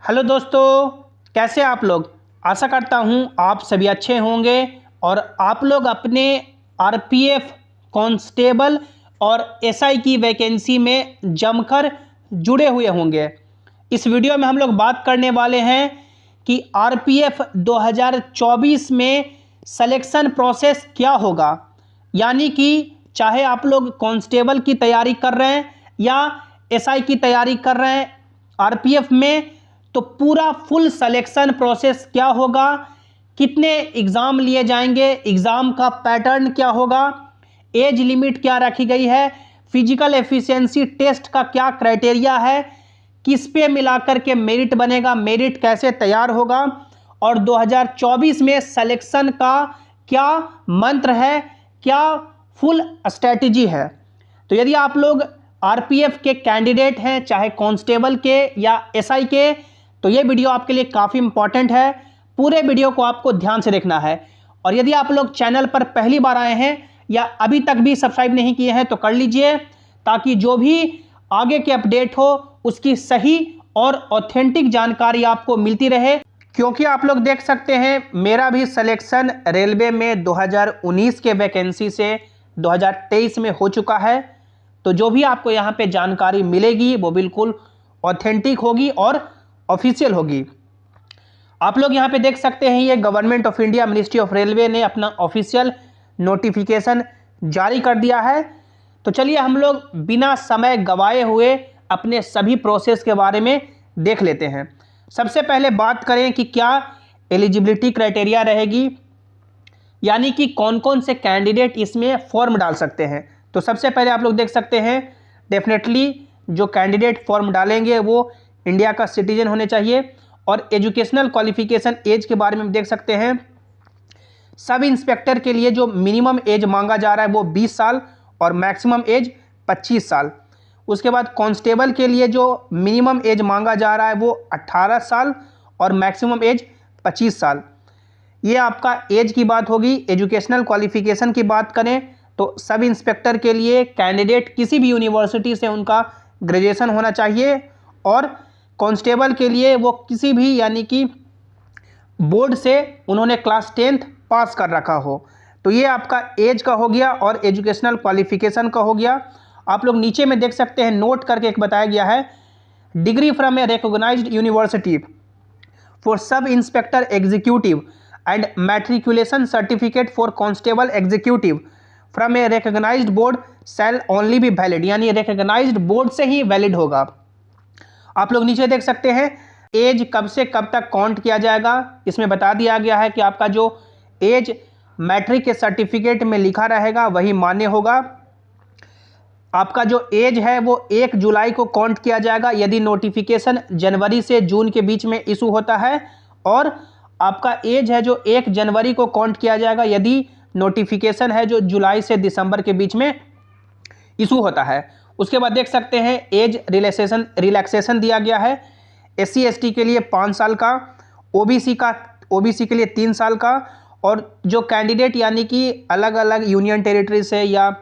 Hello दोस्तों, कैसे आप लोग। आशा करता हूं आप सभी अच्छे होंगे और आप लोग अपने आरपीएफ कांस्टेबल और एसआई की वैकेंसी में जमकर जुड़े हुए होंगे। इस वीडियो में हम लोग बात करने वाले हैं कि आरपीएफ 2024 में सिलेक्शन प्रोसेस क्या होगा। यानी कि चाहे आप लोग कांस्टेबल की तैयारी कर रहे हैं या एसआई की तैयारी कर रहे हैं आरपीएफ में, तो पूरा फुल सिलेक्शन प्रोसेस क्या होगा, कितने एग्ज़ाम लिए जाएंगे, एग्ज़ाम का पैटर्न क्या होगा, एज लिमिट क्या रखी गई है, फिजिकल एफिशिएंसी टेस्ट का क्या क्राइटेरिया है, किस पे मिलाकर के मेरिट बनेगा, मेरिट कैसे तैयार होगा और 2024 में सिलेक्शन का क्या मंत्र है, क्या फुल स्ट्रैटेजी है। तो यदि आप लोग आरपीएफ के कैंडिडेट हैं, चाहे कांस्टेबल के या एसआई के, तो ये वीडियो आपके लिए काफ़ी इंपॉर्टेंट है। पूरे वीडियो को आपको ध्यान से देखना है। और यदि आप लोग चैनल पर पहली बार आए हैं या अभी तक भी सब्सक्राइब नहीं किए हैं तो कर लीजिए, ताकि जो भी आगे के अपडेट हो उसकी सही और ऑथेंटिक जानकारी आपको मिलती रहे। क्योंकि आप लोग देख सकते हैं मेरा भी सिलेक्शन रेलवे में 2019 के वैकेंसी से 2023 में हो चुका है। तो जो भी आपको यहाँ पे जानकारी मिलेगी वो बिल्कुल ऑथेंटिक होगी और ऑफिशियल होगी। आप लोग यहाँ पे देख सकते हैं ये government of India ministry of railway ने अपना ऑफिशियल नोटिफिकेशन जारी कर दिया है। तो चलिए हम लोग बिना समय गवाए हुए अपने सभी प्रोसेस के बारे में देख लेते हैं। सबसे पहले बात करें कि क्या एलिजिबिलिटी क्राइटेरिया रहेगी, यानी कि कौन कौन से कैंडिडेट इसमें फॉर्म डाल सकते हैं। तो सबसे पहले आप लोग देख सकते हैं डेफिनेटली जो कैंडिडेट फॉर्म डालेंगे वो इंडिया का सिटीजन होने चाहिए। और एजुकेशनल क्वालिफिकेशन एज के बारे में देख सकते हैं, सब इंस्पेक्टर के लिए जो मिनिमम एज मांगा जा रहा है वो 20 साल और मैक्सिमम एज 25 साल। उसके बाद कांस्टेबल के लिए जो मिनिमम एज मांगा जा रहा है वो 18 साल और मैक्सिमम एज 25 साल। ये आपका एज की बात होगी। एजुकेशनल क्वालिफिकेशन की बात करें तो सब इंस्पेक्टर के लिए कैंडिडेट किसी भी यूनिवर्सिटी से उनका ग्रेजुएशन होना चाहिए और कांस्टेबल के लिए वो किसी भी यानी कि बोर्ड से उन्होंने क्लास 10th पास कर रखा हो। तो ये आपका एज का हो गया और एजुकेशनल क्वालिफिकेशन का हो गया। आप लोग नीचे में देख सकते हैं नोट करके एक बताया गया है, degree from a recognised university for sub inspector executive and matriculation certificate for constable executive from a recognised board shall only be valid, यानी रिकॉग्नाइज्ड बोर्ड से ही वैलिड होगा। आप लोग नीचे देख सकते हैं एज कब से कब तक काउंट किया जाएगा। इसमें बता दिया गया है कि आपका जो एज मैट्रिक के सर्टिफिकेट में लिखा रहेगा वही मान्य होगा। आपका जो एज है वो 1 जुलाई को काउंट किया जाएगा यदि नोटिफिकेशन जनवरी से जून के बीच में इशू होता है, और आपका एज है जो 1 जनवरी को काउंट किया जाएगा यदि नोटिफिकेशन है जो जुलाई से दिसंबर के बीच में इशू होता है। उसके बाद देख सकते हैं एज रिलैक्सेशन दिया गया है। SC ST के लिए 5 साल का, ओबीसी के लिए 3 साल का, और जो कैंडिडेट यानी कि अलग अलग यूनियन टेरिटरी से, या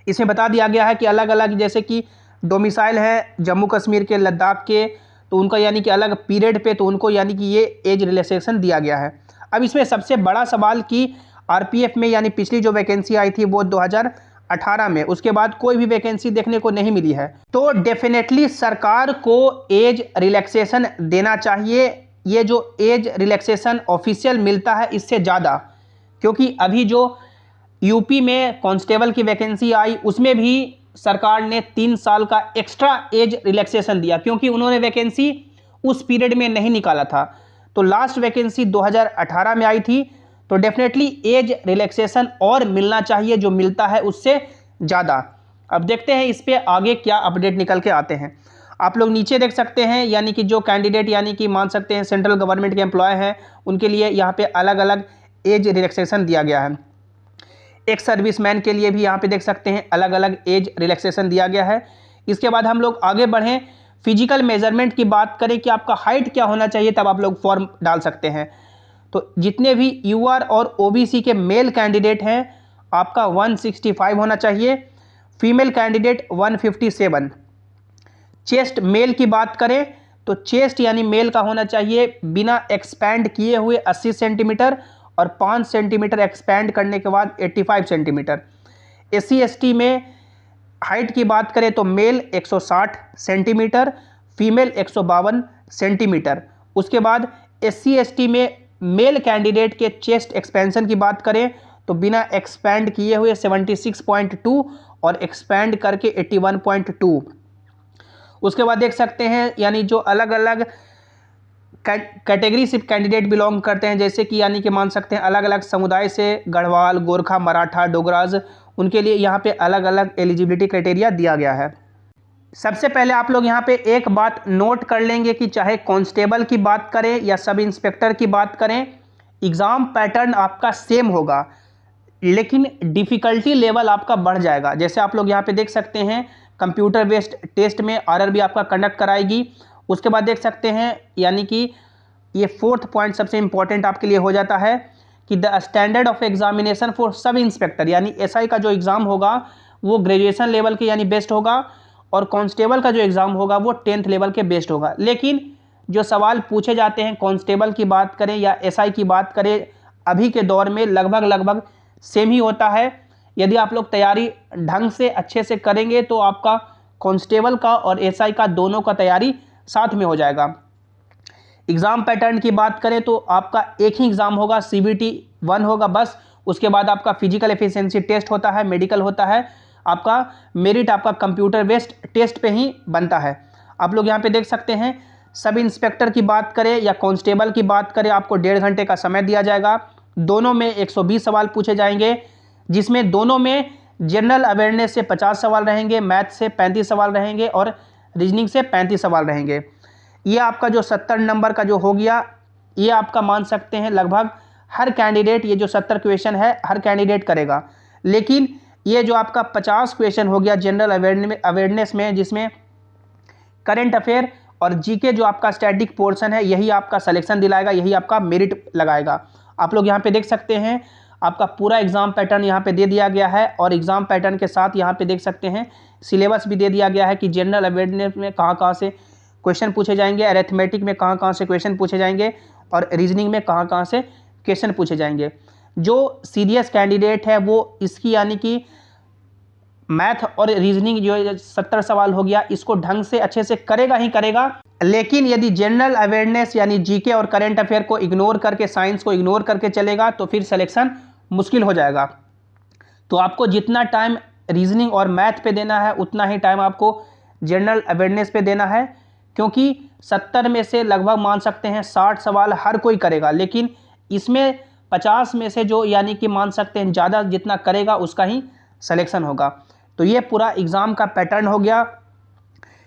इसमें बता दिया गया है कि अलग अलग जैसे कि डोमिसाइल है जम्मू कश्मीर के, लद्दाख के, तो उनका यानी कि अलग पीरियड पे, तो उनको यानी कि ये एज रिलैक्सेशन दिया गया है। अब इसमें सबसे बड़ा सवाल कि आरपीएफ में यानी पिछली जो वैकेंसी आई थी वो 2018 में, उसके बाद कोई भी वैकेंसी देखने को नहीं मिली है। तो डेफिनेटली सरकार को एज रिलैक्सेशन देना चाहिए। ये जो एज रिलैक्सेशन ऑफिशियल मिलता है इससे ज़्यादा, क्योंकि अभी जो यूपी में कांस्टेबल की वैकेंसी आई उसमें भी सरकार ने 3 साल का एक्स्ट्रा एज रिलैक्सेशन दिया, क्योंकि उन्होंने वैकेंसी उस पीरियड में नहीं निकाला था। तो लास्ट वैकेंसी 2018 में आई थी। तो डेफिनेटली एज रिलैक्सेशन और मिलना चाहिए, जो मिलता है उससे ज़्यादा। अब देखते हैं इस पे आगे क्या अपडेट निकल के आते हैं। आप लोग नीचे देख सकते हैं यानी कि जो कैंडिडेट यानी कि मान सकते हैं सेंट्रल गवर्नमेंट के एम्प्लॉय हैं, उनके लिए यहाँ पे अलग अलग एज रिलैक्सेशन दिया गया है। एक सर्विसमैन के लिए भी यहाँ पे देख सकते हैं अलग अलग एज रिलैक्सेशन दिया गया है। इसके बाद हम लोग आगे बढ़ें, फिजिकल मेजरमेंट की बात करें कि आपका हाइट क्या होना चाहिए, तब आप लोग फॉर्म डाल सकते हैं। तो जितने भी यूआर और ओबीसी के मेल कैंडिडेट हैं आपका 165 होना चाहिए, फीमेल कैंडिडेट 157। चेस्ट मेल की बात करें तो चेस्ट यानी मेल का होना चाहिए बिना एक्सपैंड किए हुए 80 सेंटीमीटर और 5 सेंटीमीटर एक्सपैंड करने के बाद 85 सेंटीमीटर। SC ST में हाइट की बात करें तो मेल 160 सेंटीमीटर, फीमेल 152 सेंटीमीटर। उसके बाद SC ST में मेल कैंडिडेट के चेस्ट एक्सपेंशन की बात करें तो बिना एक्सपैंड किए हुए 76.2 और एक्सपैंड करके 81.2। उसके बाद देख सकते हैं यानी जो अलग अलग कैटेगरी से कैंडिडेट बिलोंग करते हैं, जैसे कि यानी कि मान सकते हैं अलग अलग समुदाय से, गढ़वाल, गोरखा, मराठा, डोगराज, उनके लिए यहाँ पे अलग अलग एलिजिबिलिटी क्राइटेरिया दिया गया है। सबसे पहले आप लोग यहाँ पे एक बात नोट कर लेंगे कि चाहे कांस्टेबल की बात करें या सब इंस्पेक्टर की बात करें, एग्ज़ाम पैटर्न आपका सेम होगा लेकिन डिफ़िकल्टी लेवल आपका बढ़ जाएगा। जैसे आप लोग यहाँ पे देख सकते हैं कंप्यूटर बेस्ड टेस्ट में RRB आपका कंडक्ट कराएगी। उसके बाद देख सकते हैं यानी कि ये 4th पॉइंट सबसे इंपॉर्टेंट आपके लिए हो जाता है कि the standard of examination for sub inspector, यानी SI का जो एग्ज़ाम होगा वो ग्रेजुएशन लेवल के यानी बेस्ट होगा और कांस्टेबल का जो एग्ज़ाम होगा वो 10th लेवल के बेस्ट होगा। लेकिन जो सवाल पूछे जाते हैं कांस्टेबल की बात करें या SI की बात करें, अभी के दौर में लगभग सेम ही होता है। यदि आप लोग तैयारी ढंग से अच्छे से करेंगे तो आपका कांस्टेबल का और SI का दोनों का तैयारी साथ में हो जाएगा। एग्ज़ाम पैटर्न की बात करें तो आपका एक ही एग्ज़ाम होगा, CBT 1 होगा बस। उसके बाद आपका फिजिकल एफिशिएंसी टेस्ट होता है, मेडिकल होता है, आपका मेरिट आपका कंप्यूटर बेस्ड टेस्ट पे ही बनता है। आप लोग यहाँ पे देख सकते हैं सब इंस्पेक्टर की बात करें या कांस्टेबल की बात करें, आपको 1.5 घंटे का समय दिया जाएगा। दोनों में 120 सवाल पूछे जाएंगे, जिसमें दोनों में जनरल अवेयरनेस से 50 सवाल रहेंगे, मैथ से 35 सवाल रहेंगे और रीजनिंग से 35 सवाल रहेंगे। ये आपका जो 70 नंबर का जो हो गया, ये आपका मान सकते हैं लगभग हर कैंडिडेट, ये जो 70 क्वेश्चन है हर कैंडिडेट करेगा। लेकिन ये जो आपका 50 क्वेश्चन हो गया जनरल अवेयरनेस में, जिसमें करंट अफेयर और GK जो आपका स्टैटिक पोर्शन है, यही आपका सिलेक्शन दिलाएगा, यही आपका मेरिट लगाएगा। आप लोग यहाँ पे देख सकते हैं आपका पूरा एग्ज़ाम पैटर्न यहाँ पे दे दिया गया है और एग्ज़ाम पैटर्न के साथ यहाँ पे देख सकते हैं सिलेबस भी दे दिया गया है कि जनरल अवेयरनेस में कहाँ से क्वेश्चन पूछे जाएंगे, अरिथमेटिक में कहाँ से क्वेश्चन पूछे जाएंगे और रीजनिंग में कहाँ से क्वेश्चन पूछे जाएंगे। जो सीरियस कैंडिडेट है वो इसकी यानी कि मैथ और रीजनिंग जो 70 सवाल हो गया, इसको ढंग से अच्छे से करेगा ही करेगा। लेकिन यदि जनरल अवेयरनेस यानी GK और करंट अफेयर को इग्नोर करके, साइंस को इग्नोर करके चलेगा तो फिर सिलेक्शन मुश्किल हो जाएगा। तो आपको जितना टाइम रीजनिंग और मैथ पे देना है उतना ही टाइम आपको जनरल अवेयरनेस पे देना है, क्योंकि 70 में से लगभग मान सकते हैं 60 सवाल हर कोई करेगा, लेकिन इसमें 50 में से जो यानी कि मान सकते हैं ज़्यादा जितना करेगा उसका ही सिलेक्शन होगा। तो ये पूरा एग्ज़ाम का पैटर्न हो गया।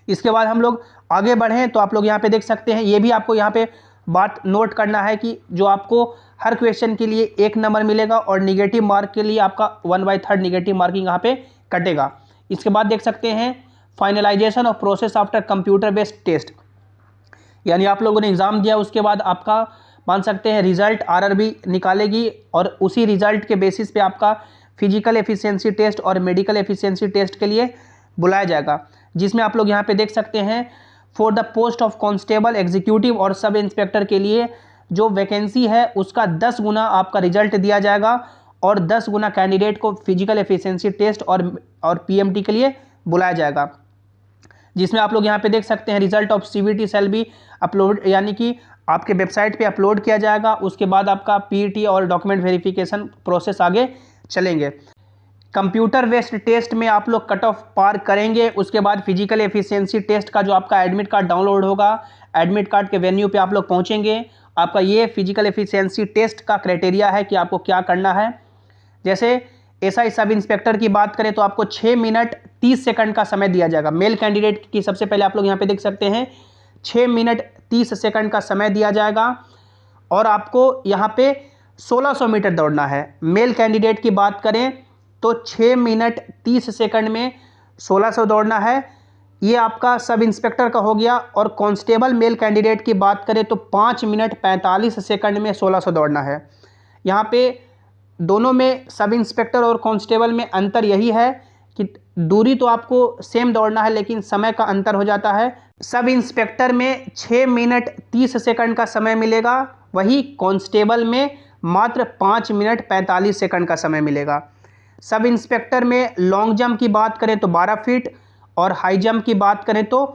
इसके बाद हम लोग आगे बढ़ें तो आप लोग यहाँ पे देख सकते हैं, ये भी आपको यहाँ पे बात नोट करना है कि जो आपको हर क्वेश्चन के लिए 1 नंबर मिलेगा और निगेटिव मार्क के लिए आपका 1/3 निगेटिव मार्किंग यहाँ पे कटेगा। इसके बाद देख सकते हैं finalisation of process after computer based test, यानी आप लोगों ने एग्ज़ाम दिया उसके बाद आपका मान सकते हैं रिजल्ट RRB निकालेगी और उसी रिजल्ट के बेसिस पे आपका फिजिकल एफिशिएंसी टेस्ट और मेडिकल एफिशिएंसी टेस्ट के लिए बुलाया जाएगा, जिसमें आप लोग यहाँ पे देख सकते हैं for the post of constable, executive और सब इंस्पेक्टर के लिए जो वैकेंसी है उसका 10 गुना आपका रिजल्ट दिया जाएगा और 10 गुना कैंडिडेट को फिजिकल एफिशिएंसी टेस्ट और PMT के लिए बुलाया जाएगा, जिसमें आप लोग यहाँ पे देख सकते हैं result of CBT shall be upload, यानी कि आपके वेबसाइट पे अपलोड किया जाएगा। उसके बाद आपका PET और डॉक्यूमेंट वेरिफिकेशन प्रोसेस आगे चलेंगे। कंप्यूटर बेस्ड टेस्ट में आप लोग कट ऑफ पार करेंगे। उसके बाद फिजिकल एफिशिएंसी टेस्ट का जो आपका एडमिट कार्ड डाउनलोड होगा, एडमिट कार्ड के वेन्यू पे आप लोग पहुंचेंगे। आपका ये फिजिकल एफिशिएंसी टेस्ट का क्राइटेरिया है कि आपको क्या करना है। जैसे SI सब इंस्पेक्टर की बात करें तो आपको 6 मिनट 30 सेकंड का समय दिया जाएगा। मेल कैंडिडेट की सबसे पहले आप लोग यहाँ पे देख सकते हैं 6 मिनट 30 सेकंड का समय दिया जाएगा और आपको यहाँ पे 1600 मीटर दौड़ना है। मेल कैंडिडेट की बात करें तो 6 मिनट 30 सेकंड में 1600 दौड़ना है, ये आपका सब इंस्पेक्टर का हो गया। और कांस्टेबल मेल कैंडिडेट की बात करें तो 5 मिनट 45 सेकंड में 1600 दौड़ना है। यहाँ पे दोनों में सब इंस्पेक्टर और कांस्टेबल में अंतर यही है कि दूरी तो आपको सेम दौड़ना है लेकिन समय का अंतर हो जाता है। सब इंस्पेक्टर में 6 मिनट 30 सेकंड का समय मिलेगा, वही कांस्टेबल में मात्र 5 मिनट 45 सेकंड का समय मिलेगा। सब इंस्पेक्टर में लॉन्ग जंप की बात करें तो 12 फीट और हाई जंप की बात करें तो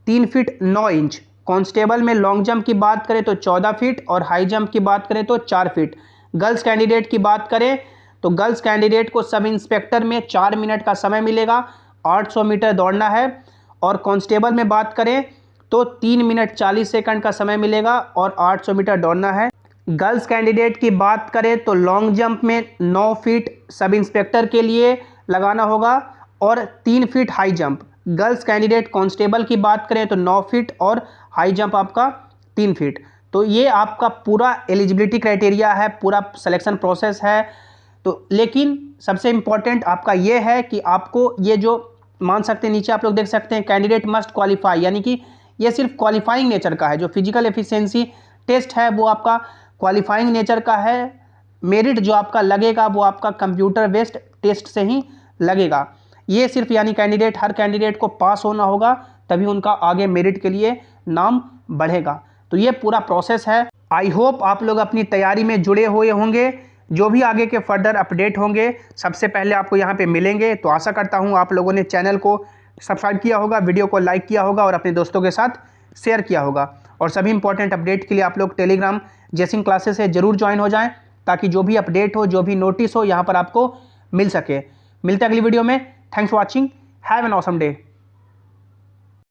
3 फीट 9 इंच। कांस्टेबल में लॉन्ग जंप की बात करें तो 14 फीट और हाई जंप की बात करें तो 4 फीट। गर्ल्स कैंडिडेट की बात करें तो गर्ल्स कैंडिडेट को सब इंस्पेक्टर में 4 मिनट का समय मिलेगा, 800 मीटर दौड़ना है। और कांस्टेबल में बात करें तो 3 मिनट 40 सेकंड का समय मिलेगा और 800 मीटर दौड़ना है। गर्ल्स कैंडिडेट की बात करें तो लॉन्ग जंप में 9 फीट सब इंस्पेक्टर के लिए लगाना होगा और 3 feet high jump. Girls candidate constable की बात करें तो 9 फीट और हाई जंप आपका 3 फीट। तो ये आपका पूरा एलिजिबिलिटी क्राइटेरिया है, पूरा सिलेक्शन प्रोसेस है। तो लेकिन सबसे इंपॉर्टेंट आपका ये है कि आपको ये जो मान सकते हैं, नीचे आप लोग देख सकते हैं कैंडिडेट मस्ट क्वालिफाई, यानी कि ये सिर्फ क्वालिफाइंग नेचर का है। जो फिजिकल एफिशिएंसी टेस्ट है वो आपका क्वालिफाइंग नेचर का है। मेरिट जो आपका लगेगा वो आपका कंप्यूटर बेस्ड टेस्ट से ही लगेगा। ये सिर्फ यानी कैंडिडेट, हर कैंडिडेट को पास होना होगा तभी उनका आगे मेरिट के लिए नाम बढ़ेगा। तो ये पूरा प्रोसेस है। आई होप आप लोग अपनी तैयारी में जुड़े हुए होंगे। जो भी आगे के फर्दर अपडेट होंगे सबसे पहले आपको यहाँ पे मिलेंगे। तो आशा करता हूँ आप लोगों ने चैनल को सब्सक्राइब किया होगा, वीडियो को लाइक किया होगा और अपने दोस्तों के साथ शेयर किया होगा। और सभी इंपॉर्टेंट अपडेट के लिए आप लोग टेलीग्राम जेसिंग क्लासेस से जरूर ज्वाइन हो जाएं, ताकि जो भी अपडेट हो, जो भी नोटिस हो, यहाँ पर आपको मिल सके। मिलते हैं अगली वीडियो में। Thanks for watching, have an awesome day.